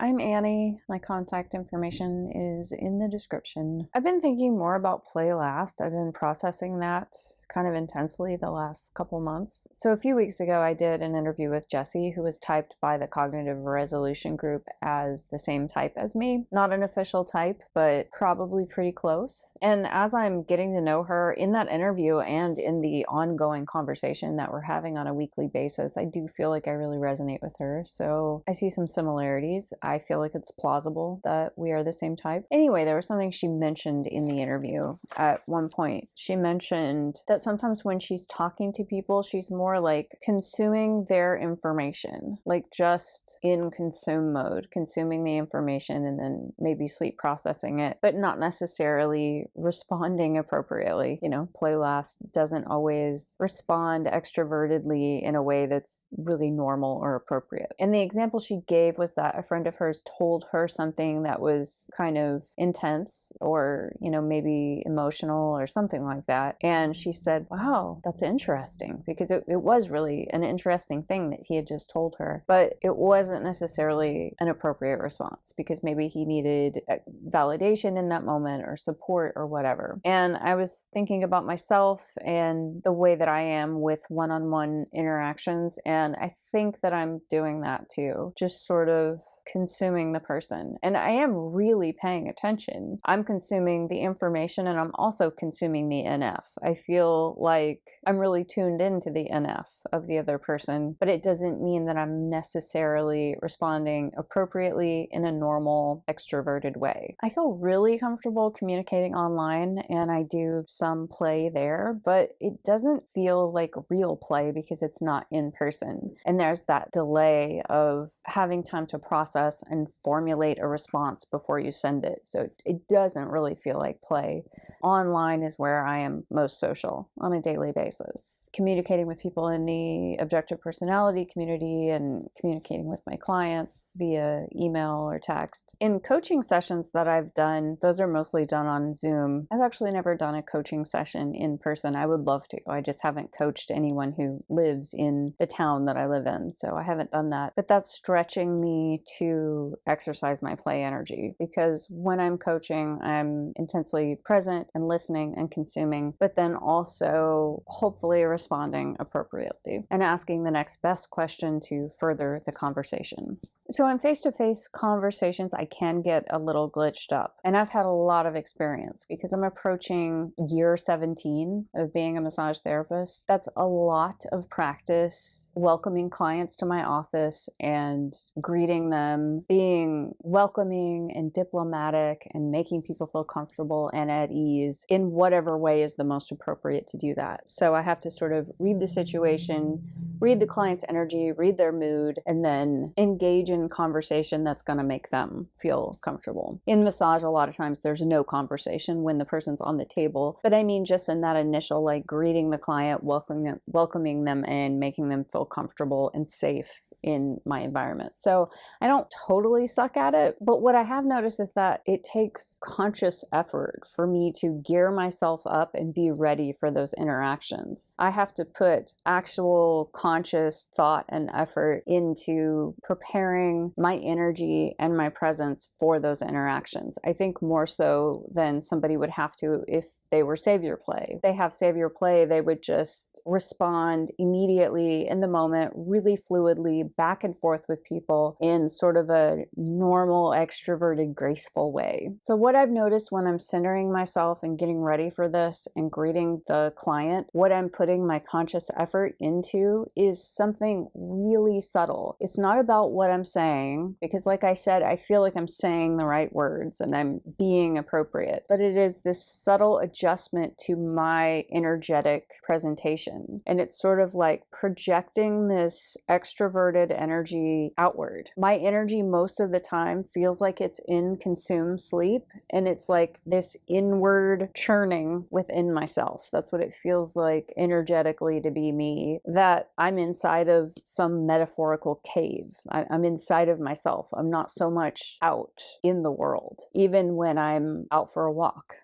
I'm Annie. My contact information is in the description. I've been thinking more about play last. I've been processing that kind of intensely the last couple months. So a few weeks ago, I did an interview with Jessie, who was typed by the Cognitive Resolution Group as the same type as me. Not an official type, but probably pretty close. And as I'm getting to know her in that interview and in the ongoing conversation that we're having on a weekly basis, I do feel like I really resonate with her. So I see some similarities. I feel like it's plausible that we are the same type. Anyway, there was something she mentioned in the interview at one point. She mentioned that sometimes when she's talking to people, she's more like consuming their information, like just in consume mode, consuming the information and then maybe sleep processing it, but not necessarily responding appropriately. You know, play last doesn't always respond extrovertedly in a way that's really normal or appropriate. And the example she gave was that a friend of hers told her something that was kind of intense or, you know, maybe emotional or something like that. And she said, wow, that's interesting, because it was really an interesting thing that he had just told her, but it wasn't necessarily an appropriate response because maybe he needed validation in that moment or support or whatever. And I was thinking about myself and the way that I am with one-on-one interactions, and I think that I'm doing that too, just sort of consuming the person. And I am really paying attention. I'm consuming the information and I'm also consuming the NF. I feel like I'm really tuned into the NF of the other person, but it doesn't mean that I'm necessarily responding appropriately in a normal extroverted way. I feel really comfortable communicating online and I do some play there, but it doesn't feel like real play because it's not in person. And there's that delay of having time to process and formulate a response before you send it. So it doesn't really feel like play. Online is where I am most social on a daily basis. Communicating with people in the objective personality community and communicating with my clients via email or text. In coaching sessions that I've done, those are mostly done on Zoom. I've actually never done a coaching session in person. I would love to. I just haven't coached anyone who lives in the town that I live in, so I haven't done that. But that's stretching me to exercise my play energy, because when I'm coaching, I'm intensely present and listening and consuming, but then also hopefully responding appropriately and asking the next best question to further the conversation. So in face-to-face conversations, I can get a little glitched up. And I've had a lot of experience because I'm approaching year 17 of being a massage therapist. That's a lot of practice welcoming clients to my office and greeting them, being welcoming and diplomatic and making people feel comfortable and at ease in whatever way is the most appropriate to do that. So I have to sort of read the situation, read the client's energy, read their mood, and then engage in conversation that's going to make them feel comfortable. In massage, a lot of times there's no conversation when the person's on the table, but I mean just in that initial, like, greeting the client, welcoming them and making them feel comfortable and safe in my environment. So I don't totally suck at it, but what I have noticed is that it takes conscious effort for me to gear myself up and be ready for those interactions. I have to put actual conscious thought and effort into preparing my energy and my presence for those interactions. I think more so than somebody would have to if they were savior play. If they have savior play, they would just respond immediately in the moment, really fluidly, back and forth with people in sort of a normal, extroverted, graceful way. So what I've noticed when I'm centering myself and getting ready for this and greeting the client, what I'm putting my conscious effort into is something really subtle. It's not about what I'm saying, because like I said, I feel like I'm saying the right words and I'm being appropriate, but it is this subtle adjustment to my energetic presentation. And it's sort of like projecting this extroverted energy outward. My energy most of the time feels like it's in consume sleep, and it's like this inward churning within myself. That's what it feels like energetically to be me, that I'm inside of some metaphorical cave. I'm inside of myself. I'm not so much out in the world, even when I'm out for a walk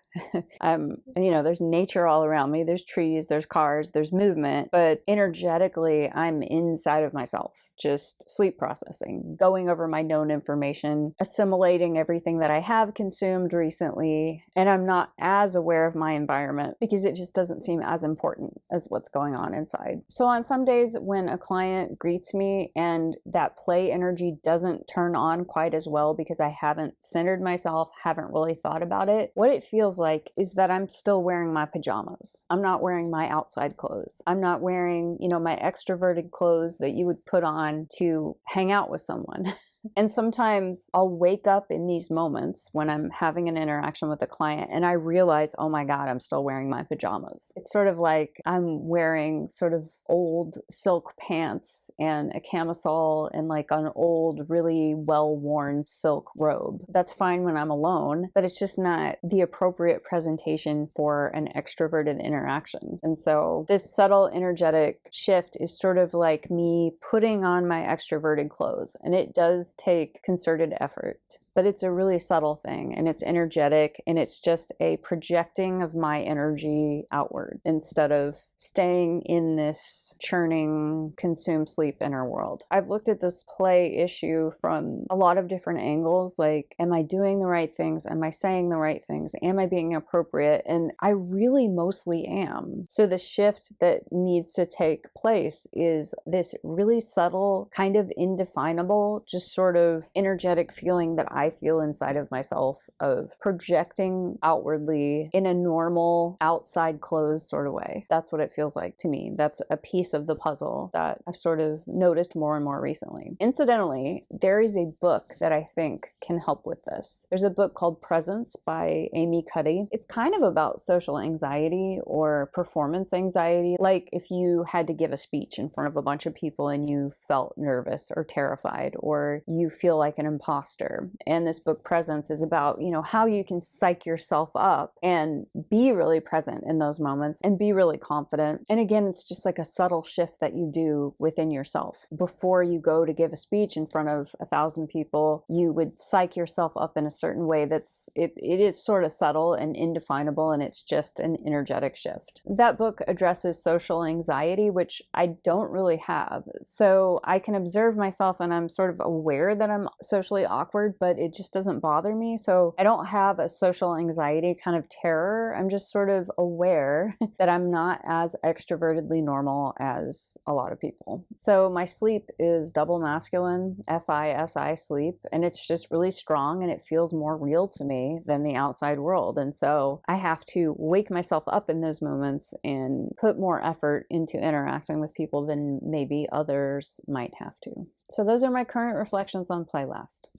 There's nature all around me. There's trees, there's cars, there's movement, but energetically, I'm inside of myself, just sleep processing, going over my known information, assimilating everything that I have consumed recently, and I'm not as aware of my environment because it just doesn't seem as important as what's going on inside. So on some days when a client greets me and that play energy doesn't turn on quite as well because I haven't centered myself, haven't really thought about it, what it feels like is that I'm still wearing my pajamas. I'm not wearing my outside clothes. I'm not wearing, my extroverted clothes that you would put on to hang out with someone. And sometimes I'll wake up in these moments when I'm having an interaction with a client and I realize, oh my God, I'm still wearing my pajamas. It's sort of like I'm wearing sort of old silk pants and a camisole and like an old, really well-worn silk robe. That's fine when I'm alone, but it's just not the appropriate presentation for an extroverted interaction. And so this subtle energetic shift is sort of like me putting on my extroverted clothes, and it does take concerted effort, but it's a really subtle thing, and it's energetic, and it's just a projecting of my energy outward instead of staying in this churning, consume, sleep inner world. I've looked at this play issue from a lot of different angles, like, am I doing the right things? Am I saying the right things? Am I being appropriate? And I really mostly am. So the shift that needs to take place is this really subtle, kind of indefinable, just sort of energetic feeling that I feel inside of myself of projecting outwardly in a normal, outside clothes sort of way. That's what it feels like to me. That's a piece of the puzzle that I've sort of noticed more and more recently. Incidentally, there is a book that I think can help with this. There's a book called Presence by Amy Cuddy. It's kind of about social anxiety or performance anxiety, like if you had to give a speech in front of a bunch of people and you felt nervous or terrified, or you feel like an imposter. And this book Presence is about, how you can psych yourself up and be really present in those moments and be really confident. And again, it's just like a subtle shift that you do within yourself. Before you go to give a speech in front of 1,000 people, you would psych yourself up in a certain way it is sort of subtle and indefinable, and it's just an energetic shift. That book addresses social anxiety, which I don't really have. So I can observe myself and I'm sort of aware that I'm socially awkward, but it just doesn't bother me. So I don't have a social anxiety kind of terror. I'm just sort of aware that I'm not as extrovertedly normal as a lot of people. So my sleep is double masculine, FISI sleep, and it's just really strong and it feels more real to me than the outside world. And so I have to wake myself up in those moments and put more effort into interacting with people than maybe others might have to. So those are my current reflections on Play Last.